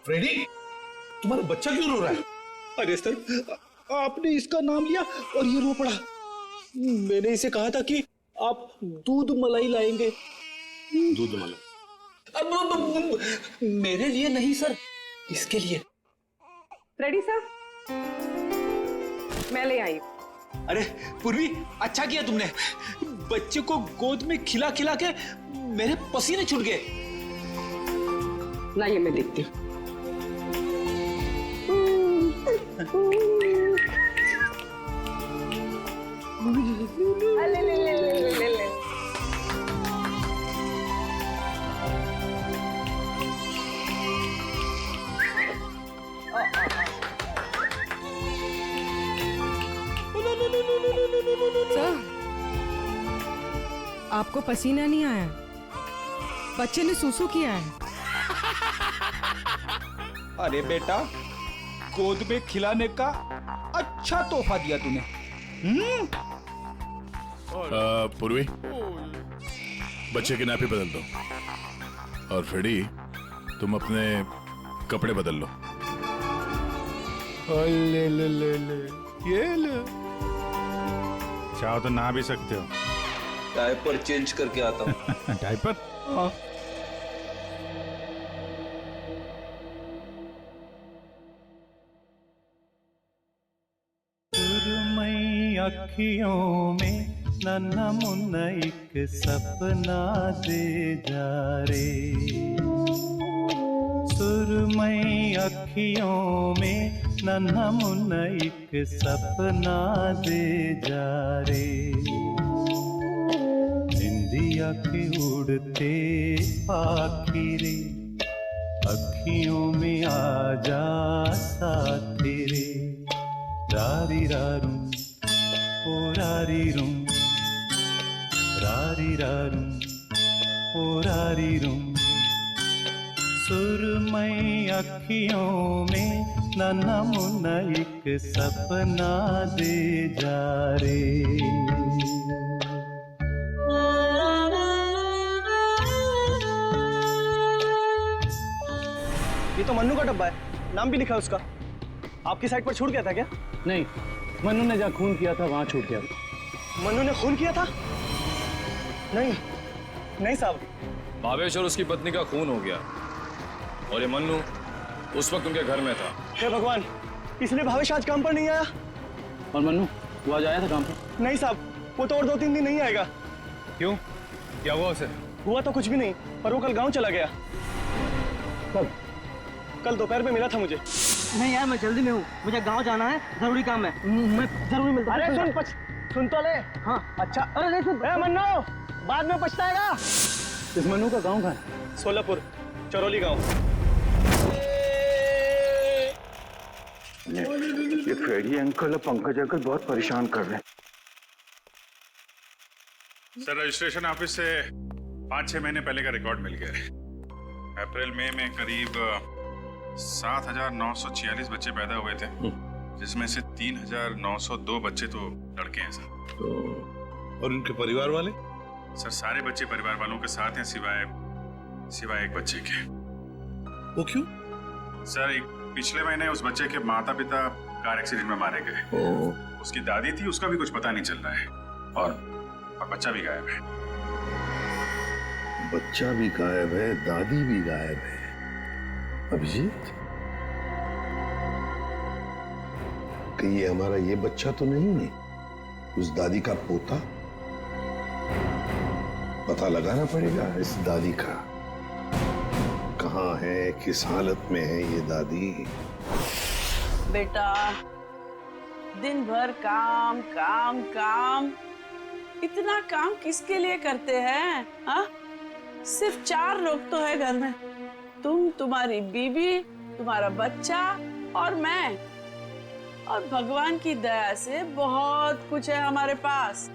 Freddy, तुम्हारा बच्चा क्यों रो रहा है? अरे सर, आपने इसका नाम लिया और ये रो पड़ा। मैंने इसे कहा था कि आप दूध मलाई लाएंगे। दूध मलाई? अब मेरे लिए नहीं सर, इसके लिए। रेडी सर, मैं ले आई। अरे पूर्वी, अच्छा किया तुमने। बच्चे को गोद में खिला खिला के मेरे पसीने छूट गए। लाइए मैं देखती हूँ। ले ले ले ले ले ले। सर, आपको पसीना नहीं आया, बच्चे ने सूसू किया है। अरे बेटा, गोद में खिलाने का अच्छा तोहफा दिया तूने। पूर्वी, बच्चे की नापी बदल दो और फ्रेडी तुम अपने कपड़े बदल लो। ले ले ले ले, ये ले। चाहो तो नहा भी सकते हो। डायपर चेंज करके आता हूँ। डायपर? हाँ। सुरमई अखियों में नन्हा मुन्ना एक सपना दे जा रे। सुरमई अखियों में नन्हा मुन्ना एक सपना दे जा रे। निंदिया के उड़ते पाखी रे, अखियों में आ जा साथी रे। रारी रारूं ओ रारी रूं, रारी रारूं ओ रारी रूं। सुरमई अखियों में नन्हा मुन्ना एक सपना दे जा रे। ये तो मन्नू का डब्बा है, नाम भी लिखा है उसका। आपकी साइड पर छूट गया था क्या? नहीं, मन्नू ने जहाँ खून किया था वहां छूट गया। मन्नू ने खून किया था? नहीं नहीं साहब। भावेश और उसकी पत्नी का खून हो गया और ये मन्नू उस वक्त उनके घर में था। हे भगवान, इसलिए भावेश आज काम पर नहीं आया। और मन्नू वो आज आया था काम पर? नहीं साहब, वो तो और 2-3 दिन नहीं आएगा। क्यों, क्या हुआ उसे? हुआ तो कुछ भी नहीं, पर वो कल गांव चला गया। कब? कल दोपहर में मिला था मुझे। नहीं यार, मैं जल्दी में हूँ, मुझे गांव जाना है, जरूरी काम है, मैं जरूरी मिलता हूँ। अरे सुन तो ले। हाँ अच्छा। अरे नहीं सुन। मन्नू, बाद में पछताएगा। इस मन्नू का गांव कहाँ है? सोलापुर, चरौली गांव। ये फ्रेडी अंकल और पंकज अंकल बहुत परेशान कर रहे हैं। सर, रजिस्ट्रेशन ऑफिस से 5-6 महीने पहले का रिकॉर्ड मिल गया है। अप्रैल मई में करीब 7,946 बच्चे पैदा हुए थे, जिसमें से 3,902 बच्चे तो लड़के हैं सर। और उनके परिवार वाले? सर, सारे बच्चे परिवार वालों के साथ हैं सिवाय एक बच्चे के। वो क्यों? सर, पिछले महीने उस बच्चे के माता पिता कार एक्सीडेंट में मारे गए। उसकी दादी थी, उसका भी कुछ पता नहीं चल रहा है, और बच्चा भी गायब है। बच्चा भी गायब है, दादी भी गायब है। अभिजीत, कि ये हमारा ये बच्चा तो नहीं है, उस दादी का पोता? पता लगाना पड़ेगा इस दादी का, कहाँ है, किस हालत में है ये दादी। बेटा, दिन भर काम काम काम, इतना काम किसके लिए करते हैं? हाँ, सिर्फ 4 लोग तो है घर में, तुम, तुम्हारी बीवी, तुम्हारा बच्चा और मैं। और भगवान की दया से बहुत कुछ है हमारे पास।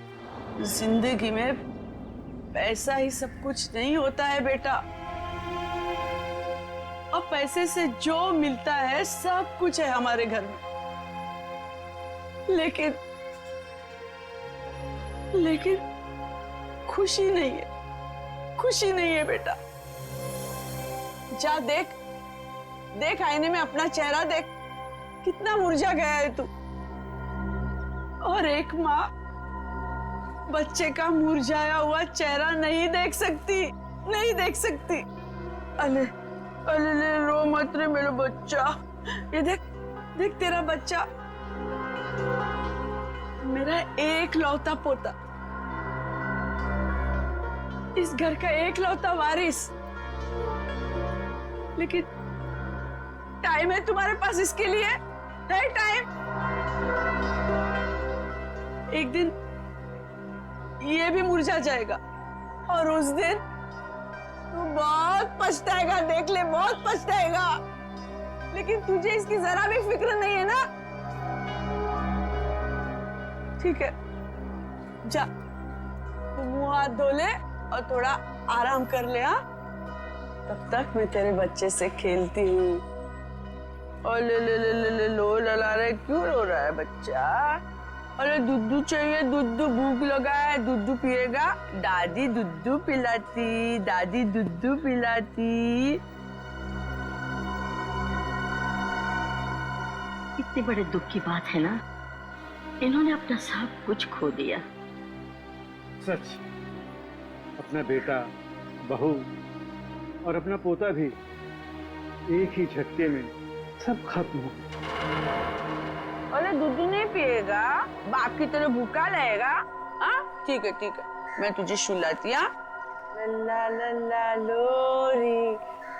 जिंदगी में पैसा ही सब कुछ नहीं होता है बेटा, और पैसे से जो मिलता है सब कुछ है हमारे घर में। लेकिन खुशी नहीं है, खुशी नहीं है बेटा। जा देख, देख आईने में अपना चेहरा देख, कितना मुरझा गया है तू। और एक माँ बच्चे का मुरझाया हुआ चेहरा नहीं देख सकती, नहीं देख सकती। अले अले रो मत रे मेरा बच्चा। ये देख देख तेरा बच्चा, मेरा एक लौता पोता, इस घर का एक लौता वारिस। लेकिन टाइम है तुम्हारे पास इसके लिए? है टाइम? एक दिन ये भी मुरझा जाएगा और उस दिन तू बहुत पछताएगा, देख ले बहुत पछताएगा। लेकिन तुझे इसकी जरा भी फिक्र नहीं है ना? ठीक है, जा तू मुंह हाथ धो ले और थोड़ा आराम कर ले। हाँ, तब तक मैं तेरे बच्चे से खेलती हूँ। और ले लो लला रहे, क्यों रो रहा है बच्चा? अरे दूध चाहिए, दूध, भूख लगा है, दूध पिएगा? दादी दूध पिलाती, दादी दूध पिलाती। इतने बड़े दुख की बात है ना, इन्होंने अपना सब कुछ खो दिया। सच, अपना बेटा, बहू और अपना पोता भी एक ही झटके में सब खत्म हो। अरे दूध नहीं पिएगा? बाप की तरह भूखा रहेगा? हाँ ठीक है ठीक है, मैं तुझे सुलाती। हाँ, लल्ला लल्ला लोरी,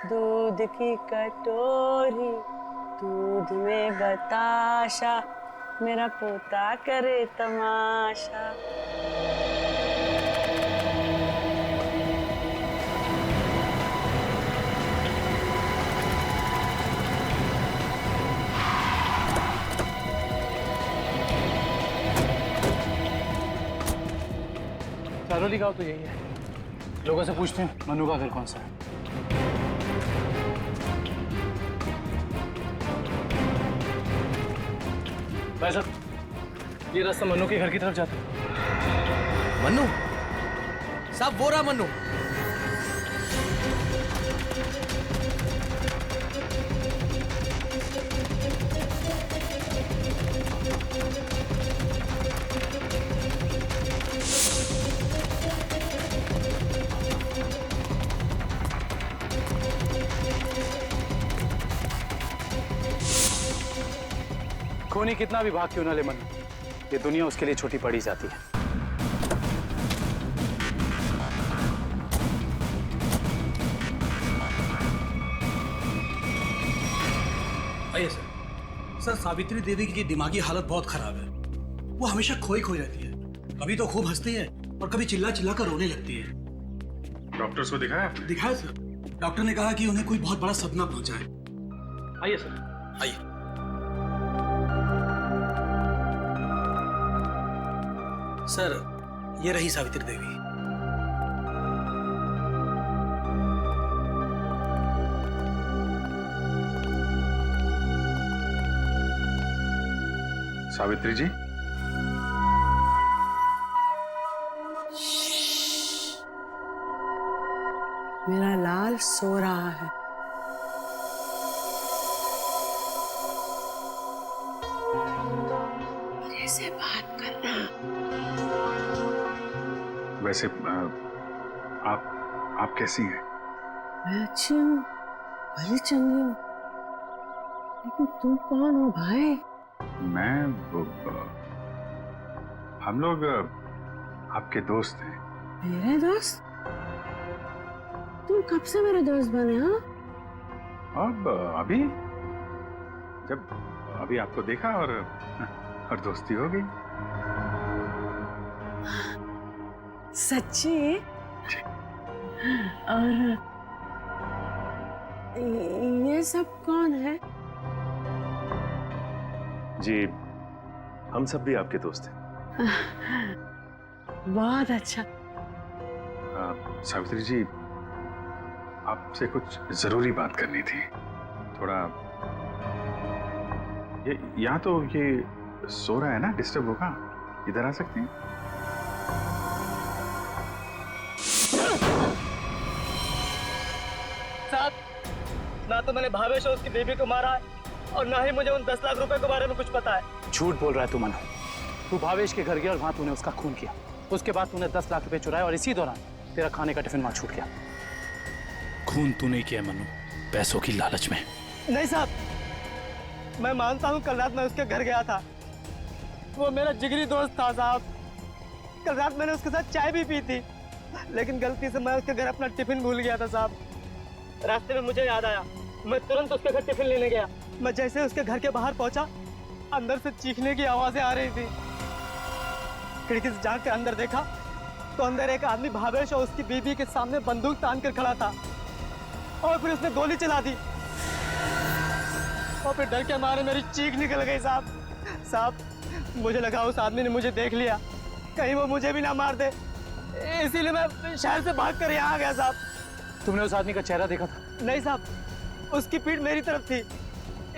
दूध की कटोरी, दूध में बताशा, मेरा पोता करे तमाशा। चारोली गाँव तो यही है। लोगों से पूछते हैं मनु का घर कौन सा है। भाई साहब, ये रास्ता मनु के घर की तरफ जाता है। मन्नू साहब, वो रहा मन्नू। खूनी कितना भी भाग क्यों ना ले मनु, ये दुनिया उसके लिए छोटी पड़ी जाती है। आइए सर। सर, सावित्री देवी की दिमागी हालत बहुत खराब है। वो हमेशा खोई खोई रहती है, कभी तो खूब हंसती है और कभी चिल्ला चिल्ला कर रोने लगती है। डॉक्टर्स को दिखाया? दिखाया सर, डॉक्टर ने कहा कि उन्हें कोई बहुत बड़ा सदमा पहुंचा है। आइए सर, आइए। सर, ये रही सावित्री देवी। सावित्री जी, मेरा लाल सो रहा है। मेरे से बात करना। वैसे आप कैसी हैं? मैं अच्छी हूँ, भली चंगी हूँ, लेकिन तुम कौन हो भाई? हम लोग आपके दोस्त हैं। मेरे दोस्त? तुम कब से मेरे दोस्त बने? हाँ, अब अभी आपको देखा और दोस्ती हो गई। सच्ची? और ये सब कौन है? जी, हम सब भी आपके दोस्त हैं। बहुत अच्छा। सावित्री जी, आपसे कुछ जरूरी बात करनी थी। थोड़ा ये यहाँ तो ये सो रहा है ना, डिस्टर्ब होगा, इधर आ सकते हैं? ना तो मैंने भावेश और उसकी बीवी को मारा है और ना ही मुझे उन 10 लाख रुपए के बारे में कुछ पता है। झूठ बोल रहा है तू मनु। तू भावेश के घर गया और वहां तूने उसका खून किया। उसके बाद तूने 10 लाख रुपए चुराए और इसी दौरान तेरा खाने का टिफिन वहां छूट गया। खून तूने किया मनु, पैसों की लालच में। नहीं साहब, मैं मानता हूँ कल रात मैं उसके घर गया था। वो मेरा जिगरी दोस्त था साहब। कल रात मैंने उसके साथ चाय भी पी थी, लेकिन गलती से मैं उसके घर अपना टिफिन भूल गया था साहब। रास्ते में मुझे याद आया, मैं तुरंत उसके घर टिफिन लेने गया। मैं जैसे उसके घर के बाहर पहुंचा, अंदर से चीखने की आवाजें आ रही थी। खिड़की से झांक कर अंदर देखा तो अंदर एक आदमी भावेश और उसकी बीवी के सामने बंदूक तान कर खड़ा था और फिर उसने गोली चला दी और फिर डर के मारे मेरी चीख निकल गई साहब। मुझे लगा उस आदमी ने मुझे देख लिया, कहीं वो मुझे भी ना मार दे, इसीलिए मैं शहर से भाग कर यहाँ आ गया साहब। तुमने उस आदमी का चेहरा देखा था? नहीं साहब, उसकी पीठ मेरी तरफ थी,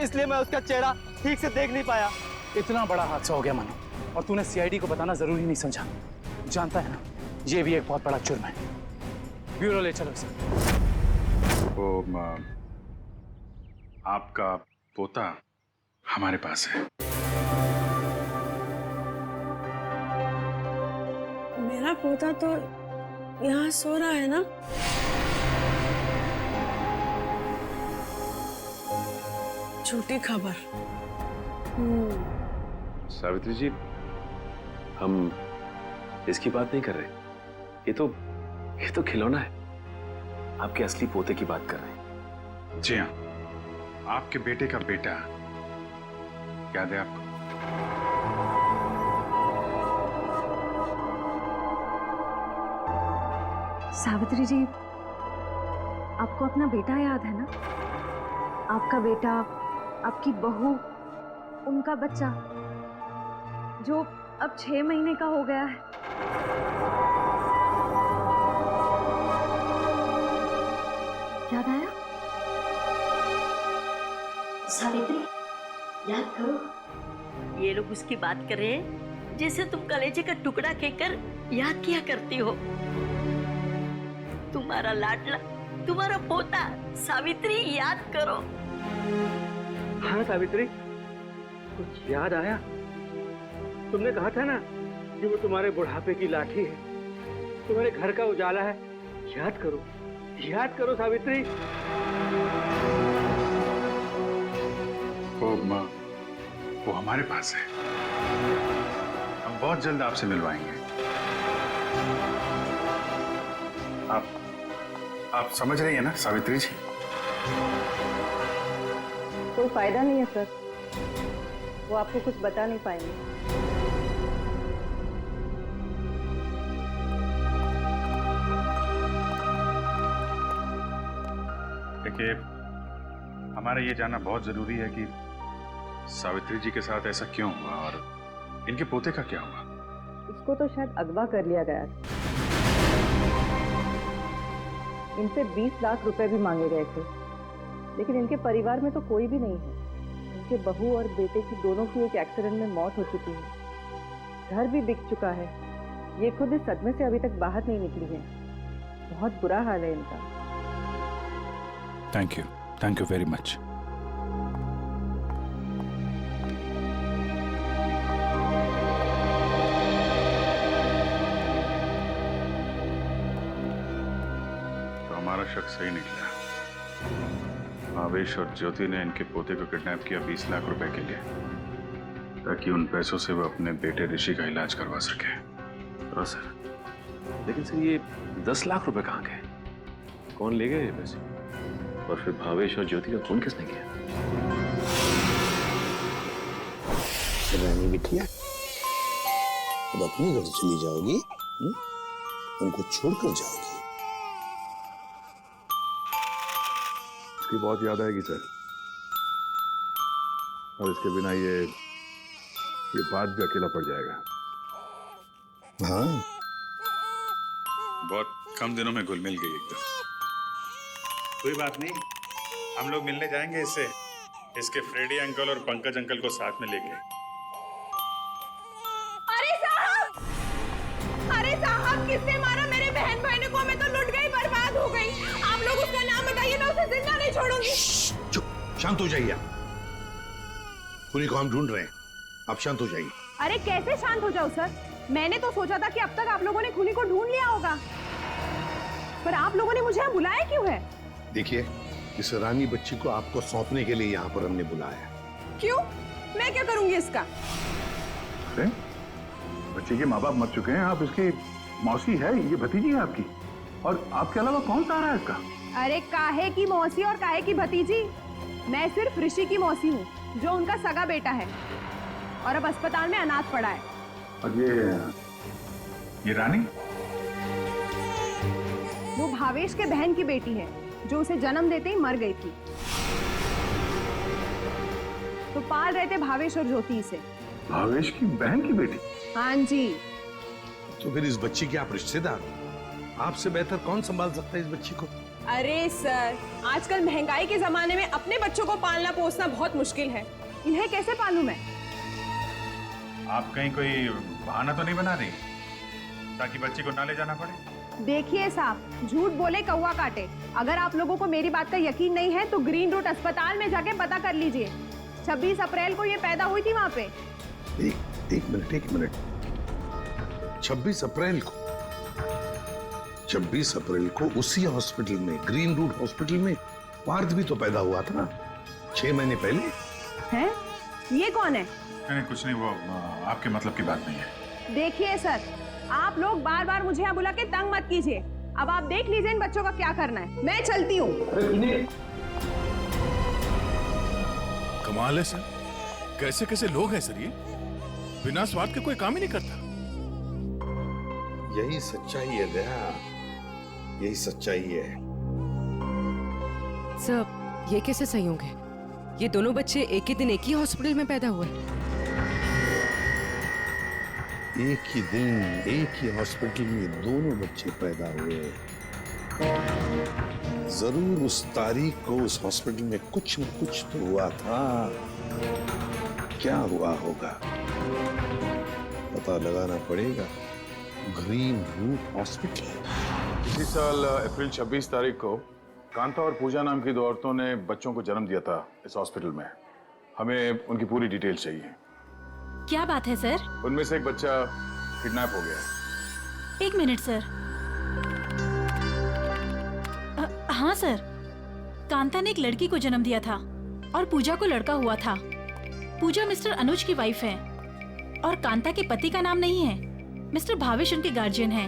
इसलिए मैं उसका चेहरा ठीक से देख नहीं पाया। इतना बड़ा हादसा हो गया मनु, और तूने सीआईडी को बताना जरूरी नहीं समझा। जानता है ना, ये भी एक बहुत बड़ा जुर्म है। ब्यूरो ले चलो इसे। वो आपका पोता हमारे पास है। मेरा पोता तो यहाँ सो रहा है ना? झूठी खबर। सावित्री जी, हम इसकी बात नहीं कर रहे। ये तो खिलौना है। आपके असली पोते की बात कर रहे हैं। जी हाँ, आपके बेटे का बेटा। याद है आपको? सावित्री जी, आपको अपना बेटा याद है ना? आपका बेटा, आपकी बहू, उनका बच्चा जो अब 6 महीने का हो गया है। याद आया? सावित्री, याद करो। ये लोग उसकी बात कर रहे हैं जैसे तुम कलेजे का टुकड़ा कहकर याद किया करती हो। तुम्हारा लाडला, तुम्हारा पोता सावित्री, याद करो। हाँ सावित्री, कुछ याद आया? तुमने कहा था ना कि वो तुम्हारे बुढ़ापे की लाठी है, तुम्हारे घर का उजाला है। याद करो सावित्री। वो हमारे पास है। हम बहुत जल्द आपसे मिलवाएंगे। आप समझ रही हैं ना सावित्री जी? कोई फायदा नहीं है सर, वो आपको कुछ बता नहीं पाएंगे। देखिए, हमारा ये जानना बहुत जरूरी है कि सावित्री जी के साथ ऐसा क्यों हुआ और इनके पोते का क्या हुआ। इसको तो शायद अगवा कर लिया गया था। इनसे 20 लाख रुपए भी मांगे गए थे, लेकिन इनके परिवार में तो कोई भी नहीं है। इनके बहू और बेटे की दोनों की एक एक्सीडेंट में मौत हो चुकी है। घर भी बिक चुका है। ये खुद इस सदमे से अभी तक बाहर नहीं निकली है। बहुत बुरा हाल है इनका। Thank you very much. हमारा शक सही निकला। भावेश और ज्योति ने इनके पोते को किडनैप किया 20 लाख रुपए के लिए, ताकि उन पैसों से वो अपने बेटे ऋषि का इलाज करवा सके। हाँ सर, लेकिन सर ये 10 लाख रुपए कहाँ गए? कौन ले गए ये पैसे? और फिर भावेश और ज्योति का खून किसने किया? रानी बिटिया, अब अपने घर चली जाओगी? उनको छोड़कर जाओगी? उसकी बहुत याद आएगी सर, और इसके बिना ये बात भी अकेला पड़ जाएगा। हाँ, बहुत कम दिनों में घुल मिल गई एकदम। कोई बात नहीं, हम लोग मिलने जाएंगे इससे, इसके फ्रेडी अंकल और पंकज अंकल को साथ में लेके। अरे साहब, किसने मारा मेरे बहन भाई को? मैं तो लुट गई, बर्बाद हो गई। आप लोग उसका नाम बताइए, मैं उसे जिंदा नहीं छोड़ूंगी। शांत हो जाइए आप। खूनी को हम ढूंढ रहे हैं, आप शांत हो जाइए। अरे कैसे शांत हो जाओ सर? मैंने तो सोचा था कि अब तक आप लोगों ने खूनी को ढूंढ लिया होगा, पर आप लोगों ने मुझे यहाँ बुलाया क्यों है? देखिए, इस रानी बच्ची को आपको सौंपने के लिए यहाँ पर हमने बुलाया। क्यों? मैं क्या करूंगी इसका? अरे बच्चे के माँ बाप मर चुके हैं, आप इसकी मौसी है, ये भतीजी है आपकी, और आपके अलावा कौन सहारा है इसका? अरे काहे की मौसी और काहे की भतीजी? मैं सिर्फ ऋषि की मौसी हूँ, जो उनका सगा बेटा है और अब अस्पताल में अनाथ पड़ा है। और ये रानी? वो भावेश के बहन की बेटी है, जो उसे जन्म देते ही मर गई थी। तो पाल रहे थे भावेश और ज्योति से। भावेश की बहन की बेटी? हाँ जी। तो फिर इस बच्ची के आप रिश्तेदार, आपसे बेहतर कौन संभाल सकता है इस बच्ची को? अरे सर, आजकल महंगाई के जमाने में अपने बच्चों को पालना पोसना बहुत मुश्किल है। इन्हें कैसे पालूं मैं? आप कहीं कोई बहाना तो नहीं बना रही ताकि बच्ची को ना ले जाना पड़े? देखिए साहब, झूठ बोले कौवा काटे। अगर आप लोगों को मेरी बात का यकीन नहीं है तो ग्रीन रूट अस्पताल में जाके पता कर लीजिए। 26 अप्रैल को ये पैदा हुई थी वहाँ पे। एक मिनट। 26 अप्रैल को? 26 अप्रैल को उसी हॉस्पिटल में, ग्रीन रूट हॉस्पिटल में पार्थ भी तो पैदा हुआ था 6 महीने पहले। हैं? ये कौन है? नहीं कुछ नहीं, वो आपके मतलब की बात नहीं है। देखिए सर, आप लोग बार बार मुझे यहाँ बुला के तंग मत कीजिए। अब आप देख लीजिए इन बच्चों का क्या करना है। मैं चलती हूँ। कमाल है सर, कैसे कैसे लोग हैं सर ये, बिना स्वाद के कोई काम ही नहीं करता। यही सच्चाई है दया, यही सच्चाई है। सर, ये कैसे संयोग है? ये दोनों बच्चे एक ही दिन एक ही हॉस्पिटल में पैदा हुए। एक ही दिन एक ही हॉस्पिटल में दोनों बच्चे पैदा हुए। जरूर उस तारीख को उस हॉस्पिटल में कुछ न कुछ तो हुआ था। क्या हुआ होगा पता लगाना पड़ेगा। Green route hospital. इसी साल अप्रैल 26 तारीख को कांता और पूजा नाम की 2 औरतों ने बच्चों को जन्म दिया था इस हॉस्पिटल में। हमें उनकी पूरी डिटेल्स चाहिए। क्या बात है सर? उनमें से एक बच्चा किडनैप हो गया। 1 मिनट सर। हाँ सर, कांता ने एक लड़की को जन्म दिया था और पूजा को लड़का हुआ था। पूजा मिस्टर अनुज की वाइफ है और कांता के पति का नाम नहीं है। मिस्टर भावेश उनके गार्जियन हैं।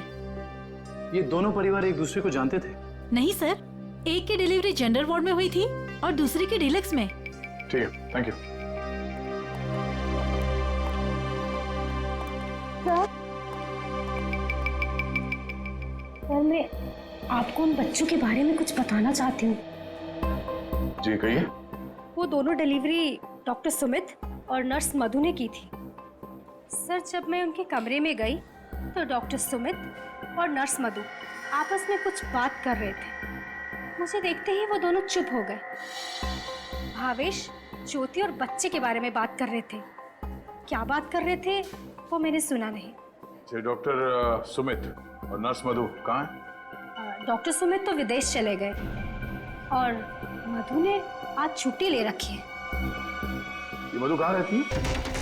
ये दोनों परिवार एक दूसरे को जानते थे? नहीं सर, एक की डिलीवरी जेंडर वार्ड में हुई थी और दूसरी की डीलक्स में। ठीक है, थैंक यू। सर, मैं आपको उन बच्चों के बारे में कुछ बताना चाहती हूँ। जी कहिए। वो दोनों डिलीवरी डॉक्टर सुमित और नर्स मधु ने की थी। सर, जब मैं उनके कमरे में गई तो डॉक्टर सुमित और नर्स मधु आपस में कुछ बात कर रहे थे। मुझे देखते ही वो दोनों चुप हो गए। भावेश ज्योति और बच्चे के बारे में बात कर रहे थे। क्या बात कर रहे थे वो मैंने सुना नहीं। डॉक्टर सुमित और नर्स मधु कहाँ हैं? डॉक्टर सुमित तो विदेश चले गए और मधु ने आज छुट्टी ले रखी है। ये मधु कहाँ रहती है?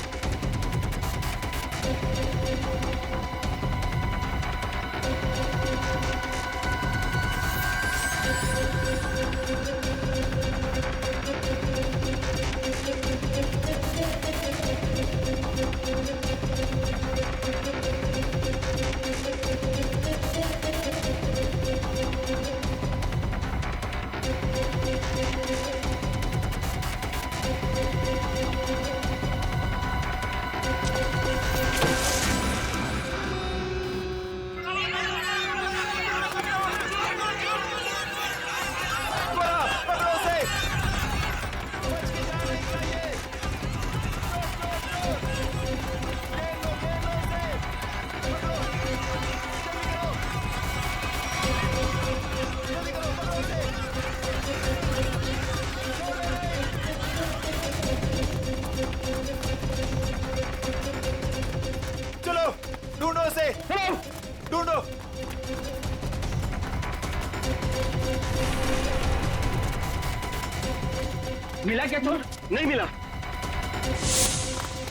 मिला क्या चोर? नहीं मिला।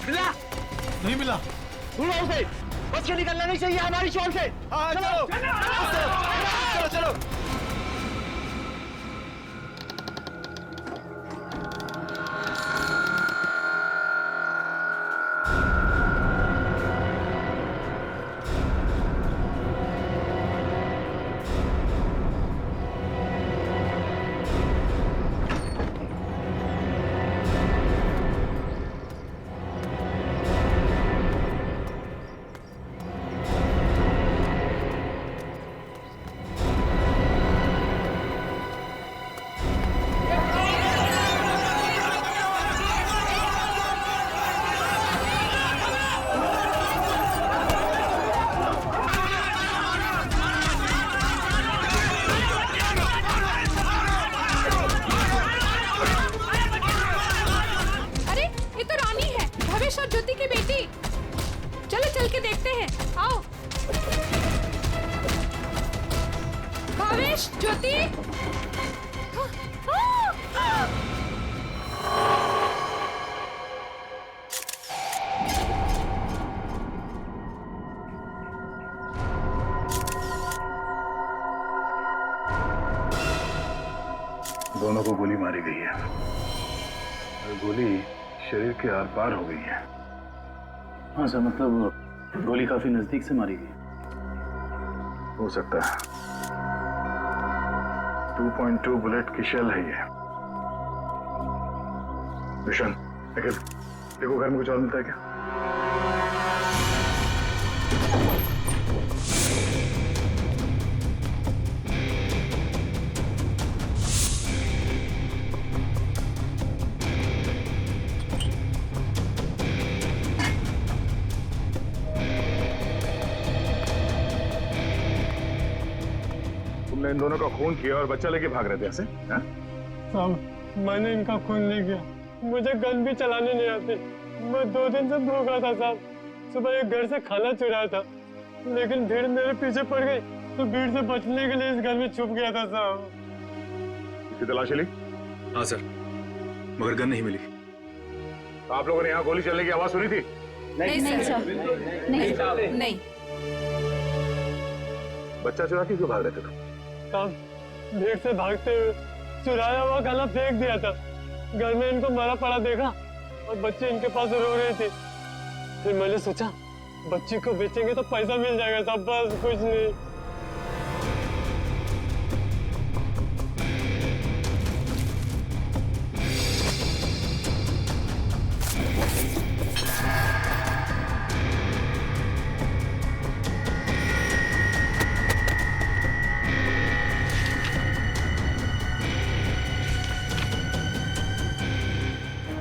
मिला? नहीं मिला। ढूंढो उसे। बच के निकलना नहीं चाहिए हमारी शॉल से। हाँ, चलो चलो चलो। ज्योति दोनों को गोली मारी गई है और गोली शरीर के आर पार हो गई है। हाँ सर, मतलब गोली काफी नजदीक से मारी गई। हो सकता है 2.2 बुलेट की शेल है ये। विशन, देखो घर में कुछ और मिलता है क्या? तुमने इन दोनों का खून किया और बच्चा लेके भाग रहे थे ऐसे? साहब, मैंने इनका खून नहीं किया। मुझे गन भी चलाने नहीं आती। मैं 2 दिन से भूखा था साहब। सुबह एक घर से खाना चुराया था, लेकिन भीड़ मेरे पीछे पड़ गई तो भीड़ से बचने के लिए इस घर में छुप गया था साहब। इसकी तलाशी ली? हाँ सर, मगर गन नहीं मिली। तो आप लोगों ने यहाँ गोली चलने की आवाज सुनी थी? नहीं सर, नहीं। बच्चा चुरा के क्यों भाग रहे थे तुम? साहब, भीड़ से भागते हुए चुराया हुआ गला फेंक दिया था। घर में इनको मरा पड़ा देखा और बच्ची इनके पास रो रही थी। फिर मैंने सोचा बच्ची को बेचेंगे तो पैसा मिल जाएगा साहब, बस कुछ नहीं।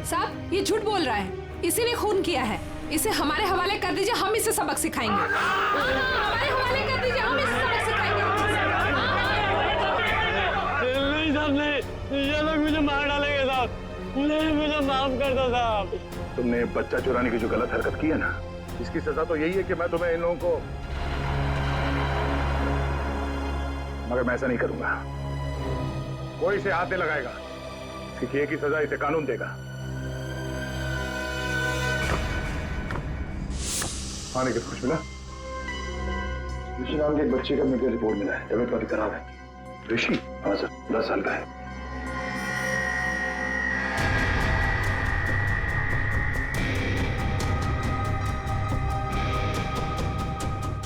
साहब, ये झूठ बोल रहा है। इसी ने खून किया है। इसे हमारे हवाले कर दीजिए, हम इसे सबक सिखाएंगे। हमारे हवाले कर दीजिए, हम इसे सबक सिखाएंगे। नहीं साहब, नहीं, ये लोग मुझे मार डालेंगे साहब। नहीं, मुझे माफ कर दो साहब। तुमने बच्चा चुराने की जो गलत हरकत की है ना, इसकी सजा तो यही है कि मैं तुम्हें इन लोगों को, मगर मैं ऐसा नहीं करूंगा। कोई इसे हाथ नहीं लगाएगा। इसकी एक ही सजा इसे कानून देगा। आने के कुछ मिला? ऋषि नाम के एक बच्चे का मेडिकल रिपोर्ट मिला है। तबीयत काफी खराब है। ऋषि? हाँ सर, 10 साल का है।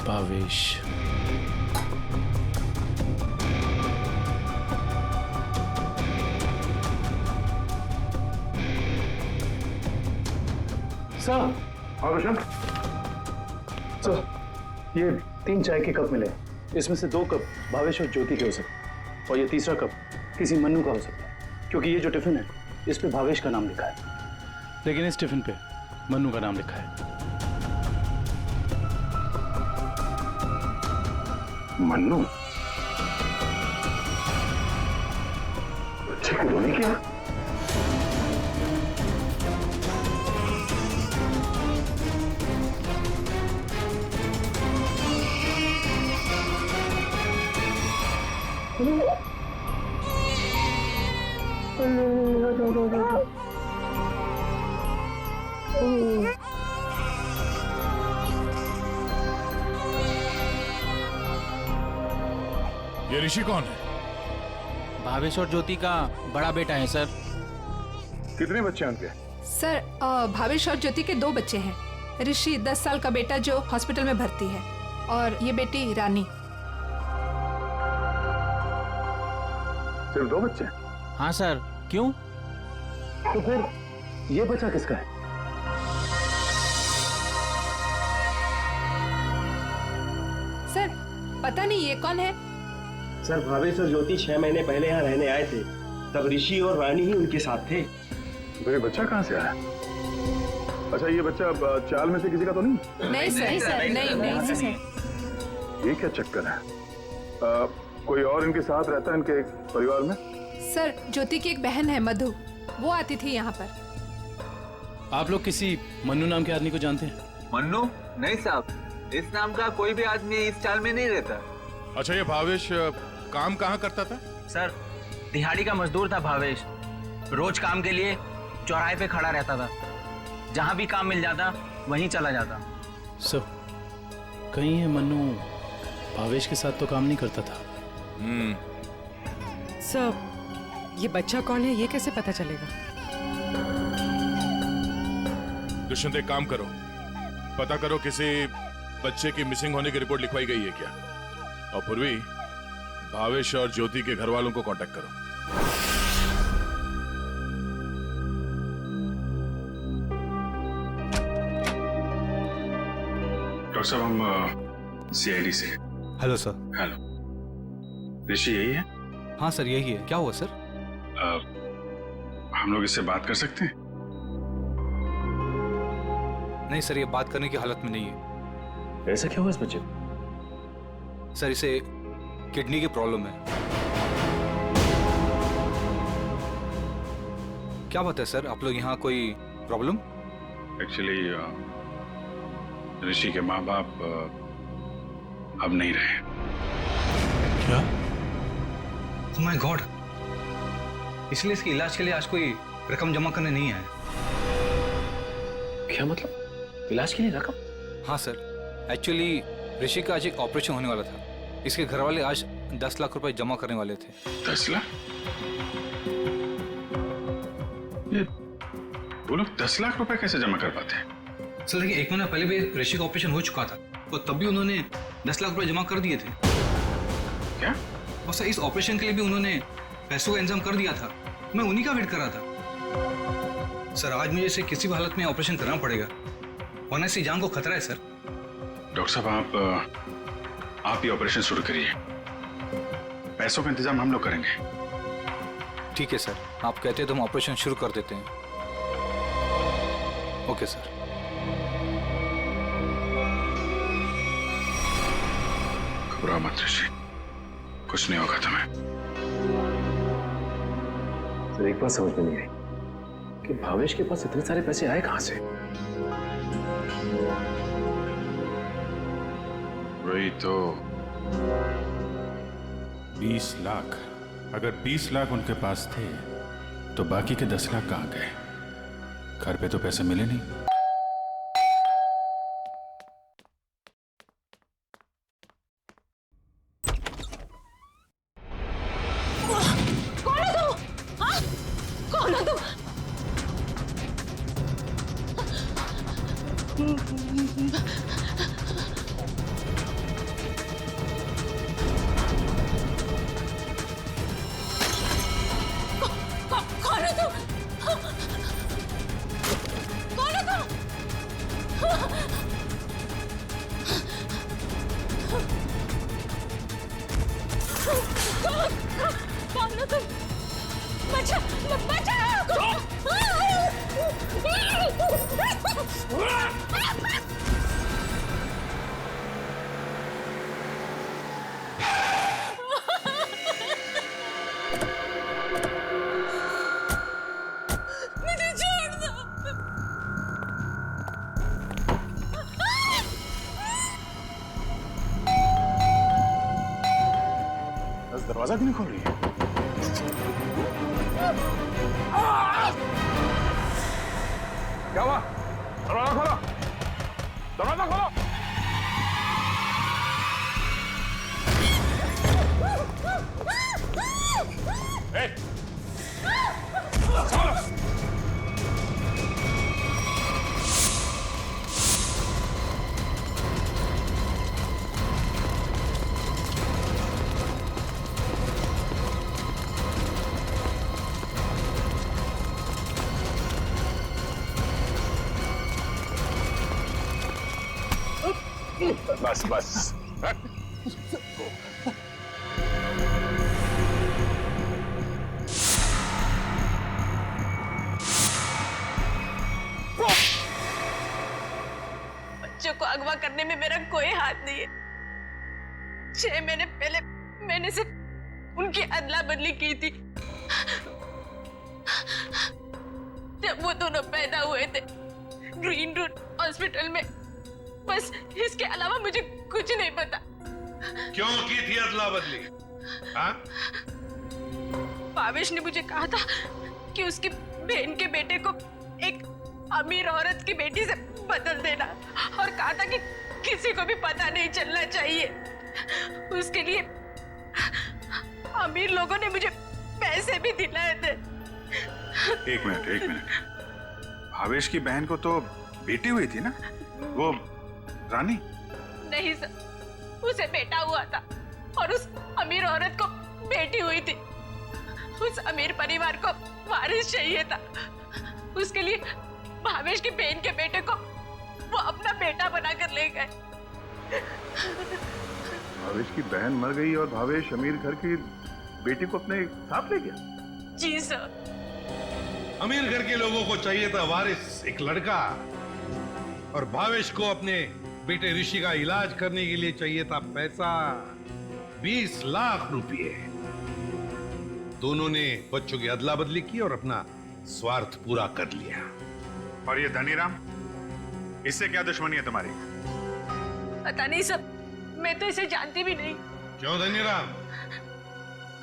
भावेश, सर। हाँ रोशन? सर, ये 3 चाय के कप मिले। इसमें से 2 कप भावेश और ज्योति के हो सकते, और ये तीसरा कप किसी मन्नू का हो सकता है, क्योंकि ये जो टिफिन है इस पे भावेश का नाम लिखा है, लेकिन इस टिफिन पे मन्नू का नाम लिखा है। मन्नू? बच्चे को रोने किया? ये ऋषि कौन है? भावेश और ज्योति का बड़ा बेटा है सर। कितने बच्चे हैं उनके? सर भावेश और ज्योति के 2 बच्चे हैं। ऋषि 10 साल का बेटा जो हॉस्पिटल में भर्ती है, और ये बेटी रानी। सिर्फ 2 बच्चे? हाँ सर। क्यों? तो फिर ये बच्चा किसका है? सर पता नहीं ये कौन है। सर भावेश और ज्योति 6 महीने पहले यहाँ रहने आए थे, तब ऋषि और रानी ही उनके साथ थे। तो ये बच्चा कहाँ से आया? अच्छा, ये बच्चा चाल में से किसी का तो नहीं? नहीं सर, नहीं सर। ये क्या चक्कर है? कोई और इनके साथ रहता है इनके परिवार में? सर ज्योति की एक बहन है मधु, वो आती थी यहाँ पर। आप लोग किसी मन्नू नाम के आदमी को जानते हैं? मन्नू? नहीं साहब, इस नाम का कोई भी आदमी इस चाल में नहीं रहता। अच्छा, ये भावेश काम कहाँ करता था? सर दिहाड़ी का मजदूर था भावेश। रोज काम के लिए चौराहे पे खड़ा रहता था, जहाँ भी काम मिल जाता वहीं चला जाता। सर कहीं है मन्नू भावेश के साथ तो काम नहीं करता था। सर ये बच्चा कौन है ये कैसे पता चलेगा? दुष्यंत एक काम करो, पता करो किसी बच्चे की मिसिंग होने की रिपोर्ट लिखवाई गई है क्या, और पूर्वी भावेश और ज्योति के घर वालों को कांटेक्ट करो। डॉक्टर साहब, हम सीआईडी से। Hello sir. हेलो, ऋषि यही है? हाँ सर यही है। क्या हुआ सर? हम लोग इससे बात कर सकते हैं? नहीं सर, ये बात करने की हालत में नहीं है। ऐसा क्या हुआ इस बच्चे को? सर इसे किडनी की प्रॉब्लम है। क्या बात है सर, आप लोग यहाँ कोई प्रॉब्लम? एक्चुअली ऋषि के माँ बाप अब नहीं रहे। क्या? ओह माय गॉड, इसलिए इसके इलाज के लिए आज कोई रकम जमा करने नहीं आया। क्या मतलब? इलाज के लिए रकम? हाँ सर, एक्चुअली ऋषि का आज एक ऑपरेशन होने वाला था। इसके घर वाले आज 10 लाख रुपए जमा करने वाले थे। 10 लाख? ये वो लोग 10 लाख रुपए कैसे जमा कर पाते हैं? सर देखिए, 1 महीना पहले भी ऋषि का ऑपरेशन हो चुका था, तो तब भी उन्होंने 10 लाख रुपए जमा कर दिए थे। क्या? और सर इस ऑपरेशन के लिए भी उन्होंने पैसों का इंतजाम कर दिया था। मैं उन्हीं का वेट कर रहा था। सर आज मुझे इसे किसी भी हालत में ऑपरेशन करना पड़ेगा, वरना इसकी जान को खतरा है सर। डॉक्टर साहब, आप ही ऑपरेशन शुरू करिए, पैसों का इंतजाम हम लोग करेंगे। ठीक है सर, आप कहते हैं तो हम ऑपरेशन शुरू कर देते हैं। Okay sir. घबराओ मत ऋषि, कुछ नहीं होगा तुम्हें। सर एक बात समझ में नहीं आई कि भावेश के पास इतने सारे पैसे आए कहां से? वही तो। 20 लाख। अगर 20 लाख उनके पास थे तो बाकी के 10 लाख कहां गए? घर पे तो पैसे मिले नहीं। कौन हो तुम? हाँ? कौन हो तुम? कौन हो तुम? कौन हो तुम? कौन हो तुम? बचा, मुझे छोड़ दो। दरवाजा क्यों नहीं खोल रही है? क्या हुआ? दरवाजा खोलो, दरवाजा खोलो। बस बस। बच्चों को अगवा करने में मेरा कोई हाथ नहीं है। 6 महीने पहले मैंने सिर्फ उनकी अदला बदली की थी। जब वो दोनों पैदा हुए थे ग्रीन रूट हॉस्पिटल में, बस इसके अलावा मुझे कुछ नहीं पता। क्यों की थी अदला बदली? हाँ? भावेश ने मुझे कहा था कि उसकी बहन के बेटे को एक अमीर औरत की बेटी से बदल देना, और कहा था कि किसी को भी पता नहीं चलना चाहिए। उसके लिए अमीर लोगों ने मुझे पैसे भी दिलाए थे। एक मिनट। भावेश की बहन को तो बेटी हुई थी ना, वो रानी? नहीं सर, उसे बेटा हुआ था और उस अमीर औरत को बेटी हुई थी। उस अमीर परिवार को वारिस चाहिए था। उसके लिए भावेश की बहन के बेटे को वो अपना बेटा बनाकर ले गए। भावेश की बहन मर गई और भावेश अमीर घर की बेटी को अपने साथ ले गया? जी सर। अमीर घर के लोगों को चाहिए था वारिस, एक लड़का, और भावेश को अपने बेटे ऋषि का इलाज करने के लिए चाहिए था पैसा, 20 लाख रुपए। दोनों ने बच्चों की अदला बदली की और अपना स्वार्थ पूरा कर लिया। और ये धनीराम, इससे क्या दुश्मनी है तुम्हारी? पता नहीं सर, मैं तो इसे जानती भी नहीं। क्यों धनीराम?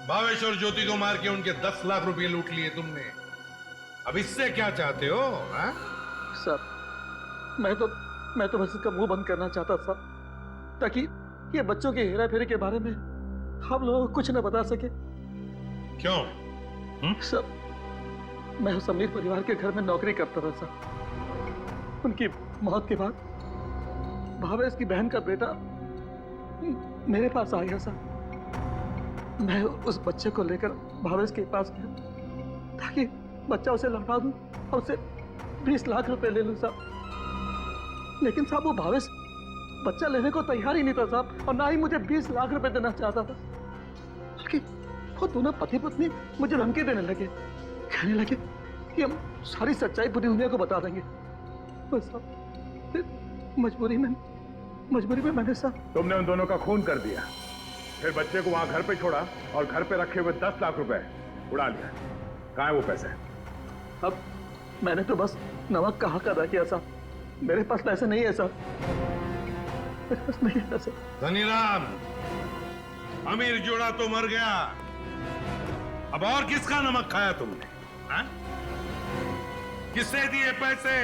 भावेश और ज्योति को मार के उनके 10 लाख रुपए लूट लिए तुमने। अब इससे क्या चाहते हो? हा? सर, मैं तो बस इसका मुंह बंद करना चाहता था, ताकि ये बच्चों के हेरा फेरी के बारे में हम लोगों को कुछ न बता सके। क्यों? सर, मैं उस अमीर परिवार के घर में नौकरी करता था सर। उनकी मौत के बाद भावेश की बहन का बेटा मेरे पास आ गया सर। मैं उस बच्चे को लेकर भावेश के पास गया ताकि बच्चा उसे लौटा दूं और उसे 20 लाख रुपए ले लूं साहब। लेकिन साहब वो भावेश बच्चा लेने को तैयार ही नहीं था साहब, और ना ही मुझे 20 लाख रुपए देना चाहता था। बल्कि वो दोनों पति पत्नी मुझे धमकी देने लगे, कहने लगे कि हम सारी सच्चाई पूरी दुनिया को बता देंगे। तो साहब फिर मजबूरी में मैंने साहब। तुमने उन दोनों का खून कर दिया, फिर बच्चे को वहां घर पे छोड़ा और घर पे रखे हुए 10 लाख रुपए उड़ा लिया। कहाँ है वो पैसे? अब मैंने तो बस नमक का हक अदा किया साहब। मेरे पास पैसे नहीं है साहब, मेरे पास नहीं है पैसे। धनीराम, अमीर जोड़ा तो मर गया, अब और किसका नमक खाया तुमने? हा? किससे दिए पैसे?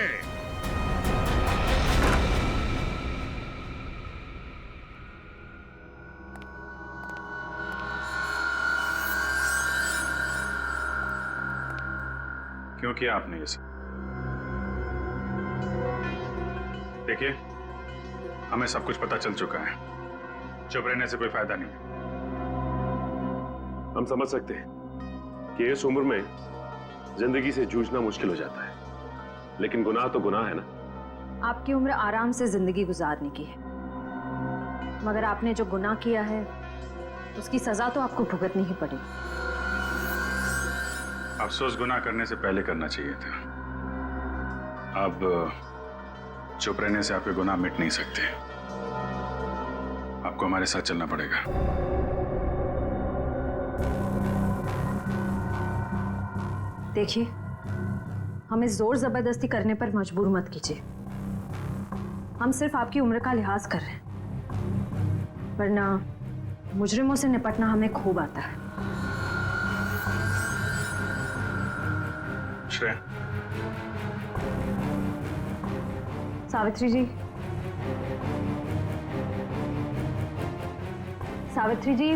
क्यों किया आपने ये सब? देखिए, हमें सब कुछ पता चल चुका है। चुप रहने से कोई फायदा नहीं। हम समझ सकते हैं कि इस उम्र में जिंदगी से जूझना मुश्किल हो जाता है, लेकिन गुनाह तो गुनाह है ना। आपकी उम्र आराम से जिंदगी गुजारने की है, मगर आपने जो गुनाह किया है उसकी सजा तो आपको भुगतनी ही पड़ेगी। अफसोस गुनाह करने से पहले करना चाहिए था। अब चुप रहने से आपके गुनाह मिट नहीं सकते। आपको हमारे साथ चलना पड़ेगा। देखिए, हमें जोर जबरदस्ती करने पर मजबूर मत कीजिए। हम सिर्फ आपकी उम्र का लिहाज कर रहे हैं, वरना मुजरिमों से निपटना हमें खूब आता है। श्रेया, सावित्री जी, सावित्री जी,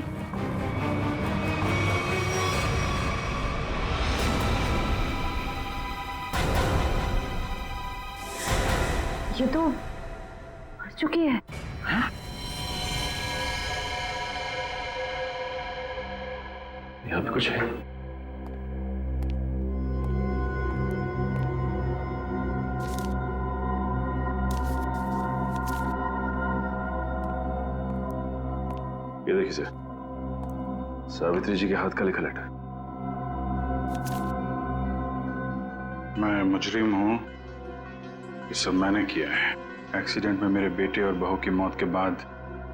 ये तो मर चुकी है। यहाँ पे कुछ है। ये देखिए सर, सावित्री जी के हाथ का लिखा लेटर। मैं मुजरिम हूँ, ये सब मैंने किया है। एक्सीडेंट में मेरे बेटे और बहू की मौत के बाद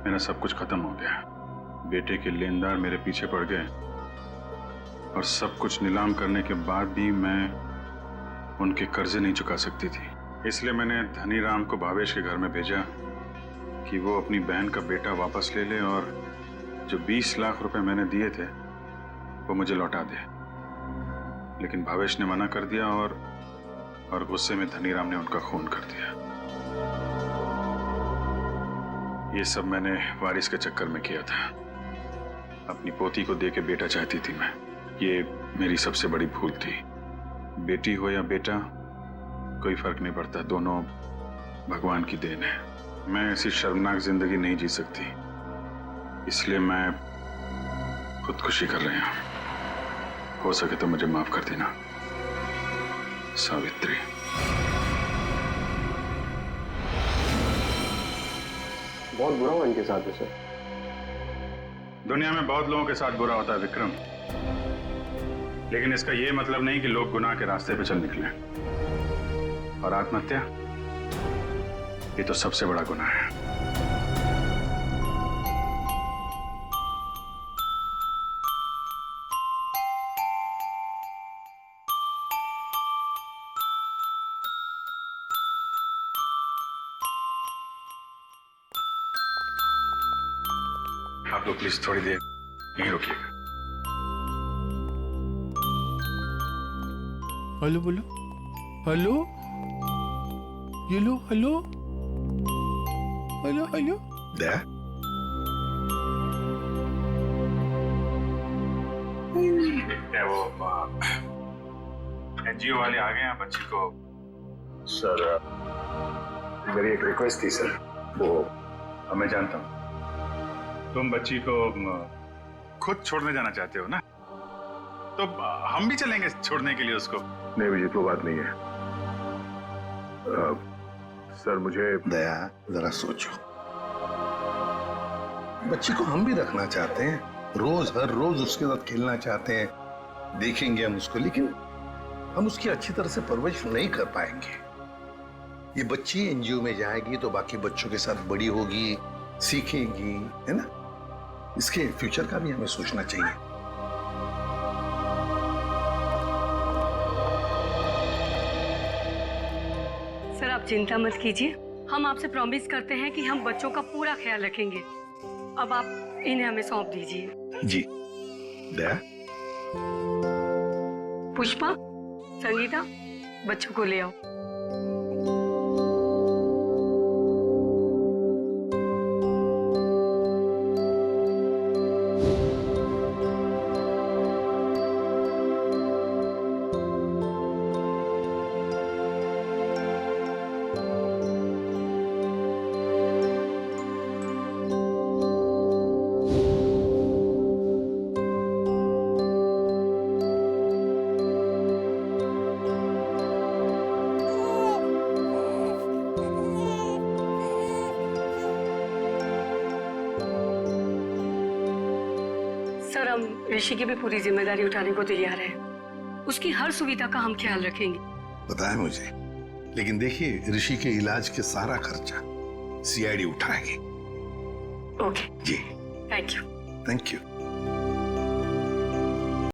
मेरा सब कुछ खत्म हो गया। बेटे के लेनदार मेरे पीछे पड़ गए और सब कुछ नीलाम करने के बाद भी मैं उनके कर्जे नहीं चुका सकती थी। इसलिए मैंने धनी राम को भावेश के घर में भेजा कि वो अपनी बहन का बेटा वापस ले ले और जो 20 लाख रुपए मैंने दिए थे वो मुझे लौटा दे। लेकिन भावेश ने मना कर दिया और गुस्से में धनी राम ने उनका खून कर दिया। ये सब मैंने वारिस के चक्कर में किया था। अपनी पोती को दे के बेटा चाहती थी मैं। ये मेरी सबसे बड़ी भूल थी। बेटी हो या बेटा, कोई फर्क नहीं पड़ता, दोनों भगवान की देन है। मैं ऐसी शर्मनाक जिंदगी नहीं जी सकती, इसलिए मैं खुदकुशी कर रही हूं। हो सके तो मुझे माफ कर देना सावित्री। बहुत बुरा हुआ इनके साथ है सर। दुनिया में बहुत लोगों के साथ बुरा होता है विक्रम, लेकिन इसका यह मतलब नहीं कि लोग गुनाह के रास्ते पे चल निकले। और आत्महत्या, ये तो सबसे बड़ा गुनाह है। आप लोग प्लीज थोड़ी देर यहीं रुकिएगा। हेलो बोलो, हेलो, ये लो, हेलो, हेलो, हेलो। दया, वो एनजीओ वाले आ गए हैं बच्ची को। सर मेरी एक रिक्वेस्ट थी सर। वो मैं जानता हूँ तुम बच्ची को खुद छोड़ने जाना चाहते हो ना, तो हम भी चलेंगे छोड़ने के लिए उसको। नहीं विजित, वो बात नहीं है। सर मुझे दया, जरा सोचो, बच्ची को हम भी रखना चाहते हैं, हर रोज उसके साथ खेलना चाहते हैं, देखेंगे हम उसको, लेकिन हम उसकी अच्छी तरह से परवरिश नहीं कर पाएंगे। ये बच्ची एनजीओ में जाएगी तो बाकी बच्चों के साथ बड़ी होगी, सीखेगी, है ना। इसके फ्यूचर का भी हमें सोचना चाहिए। सर आप चिंता मत कीजिए, हम आपसे प्रॉमिस करते हैं कि हम बच्चों का पूरा ख्याल रखेंगे। अब आप इन्हें हमें सौंप दीजिए। जी। दया, पुष्पा, संगीता, बच्चों को ले आओ। सर हम ऋषि की भी पूरी जिम्मेदारी उठाने को तैयार है। उसकी हर सुविधा का हम ख्याल रखेंगे। पता है मुझे, लेकिन देखिए ऋषि के इलाज के सारा खर्चा सीआईडी उठाएगी। ओके जी, थैंक यू। Thank you.